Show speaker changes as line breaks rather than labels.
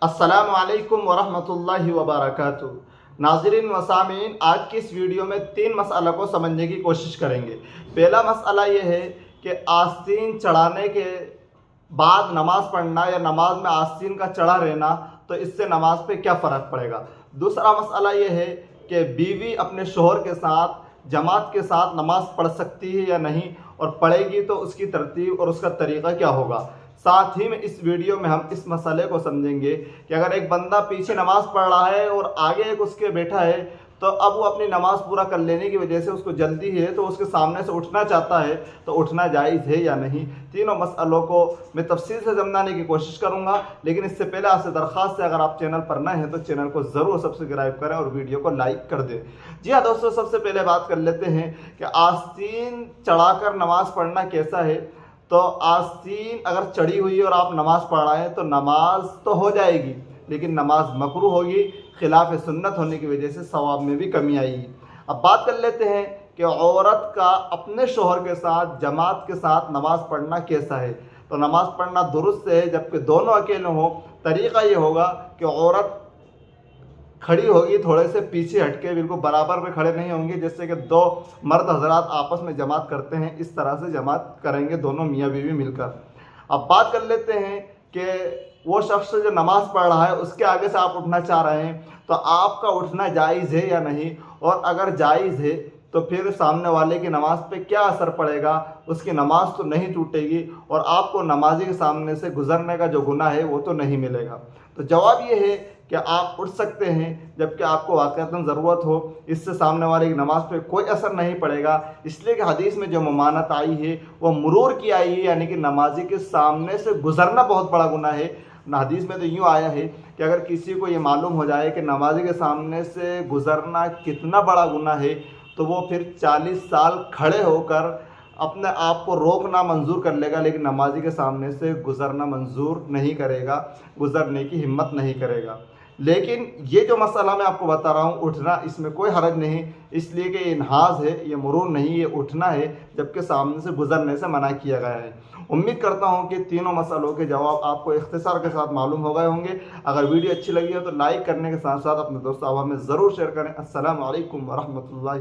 अस्सलामु अलैकुम वरहमतुल्लाहि वबरकातुहू। नाज़रीन व सामीन, आज की इस वीडियो में 3 मसला को समझने की कोशिश करेंगे। पहला मसला ये है कि आस्तीन चढ़ाने के बाद नमाज़ पढ़ना या नमाज में आस्तीन का चढ़ा रहना, तो इससे नमाज पे क्या फ़र्क पड़ेगा। दूसरा मसला ये है कि बीवी अपने शोहर के साथ जमात के साथ नमाज़ पढ़ सकती है या नहीं, और पढ़ेगी तो उसकी तरतीब और उसका तरीक़ा क्या होगा। साथ ही में इस वीडियो में हम इस मसले को समझेंगे कि अगर एक बंदा पीछे नमाज़ पढ़ रहा है और आगे एक उसके बैठा है, तो अब वो अपनी नमाज़ पूरा कर लेने की वजह से उसको जल्दी है, तो उसके सामने से उठना चाहता है, तो उठना जायज़ है या नहीं। तीनों मसलों को मैं तफसील से समझाने की कोशिश करूँगा, लेकिन इससे पहले आपसे दरख्वास्त है, अगर आप चैनल पर नए हैं तो चैनल को ज़रूर सब्सक्राइब करें और वीडियो को लाइक कर दें। जी हाँ दोस्तों, सबसे पहले बात कर लेते हैं कि आस्तीन चढ़ाकर नमाज़ पढ़ना कैसा है। तो आस्तीन अगर चढ़ी हुई है और आप नमाज़ पढ़ रहे हैं तो नमाज तो हो जाएगी, लेकिन नमाज मकरूह होगी, खिलाफ सुन्नत होने की वजह से सवाब में भी कमी आएगी। अब बात कर लेते हैं कि औरत का अपने शोहर के साथ जमात के साथ नमाज़ पढ़ना कैसा है। तो नमाज़ पढ़ना दुरुस्त है, जबकि दोनों अकेले हों। तरीक़ा ये होगा कि औरत खड़ी होगी थोड़े से पीछे हटके, बिल्कुल बराबर में खड़े नहीं होंगे, जैसे कि 2 मर्द हजरात आपस में जमात करते हैं, इस तरह से जमात करेंगे दोनों मियाँ बीवी मिलकर। अब बात कर लेते हैं कि वो शख्स जो नमाज़ पढ़ रहा है उसके आगे से आप उठना चाह रहे हैं, तो आपका उठना जायज़ है या नहीं, और अगर जायज़ है तो फिर सामने वाले की नमाज़ पे क्या असर पड़ेगा। उसकी नमाज़ तो नहीं टूटेगी और आपको नमाजी के सामने से गुज़रने का जो गुनाह है वो तो नहीं मिलेगा। तो जवाब ये है कि आप उठ सकते हैं, जबकि आपको वाक़अतन ज़रूरत हो। इससे सामने वाले की नमाज़ पे कोई असर नहीं पड़ेगा, इसलिए कि हदीस में जो ममानत आई है वो मुरूर की आई है, यानी कि नमाजी के सामने से गुज़रना बहुत बड़ा गुनाह है। हदीस में तो यूँ आया है कि अगर किसी को ये मालूम हो जाए कि नमाजी के सामने से गुज़रना कितना बड़ा गुनाह है, तो वो फिर 40 साल खड़े होकर अपने आप को रोकना मंजूर कर लेगा, लेकिन नमाजी के सामने से गुज़रना मंजूर नहीं करेगा, गुज़रने की हिम्मत नहीं करेगा। लेकिन ये जो मसला मैं आपको बता रहा हूँ उठना, इसमें कोई हरज नहीं, इसलिए कि ये नहाज है, ये मुरूर नहीं, ये उठना है, जबकि सामने से गुज़रने से मना किया गया है। उम्मीद करता हूँ कि तीनों मसलों के जवाब आपको इख्तिसार के साथ मालूम हो गए होंगे। अगर वीडियो अच्छी लगी हो तो लाइक करने के साथ साथ अपने दोस्तों में ज़रूर शेयर करें। अस्सलामु अलैकुम वरहमतुल्लाहि।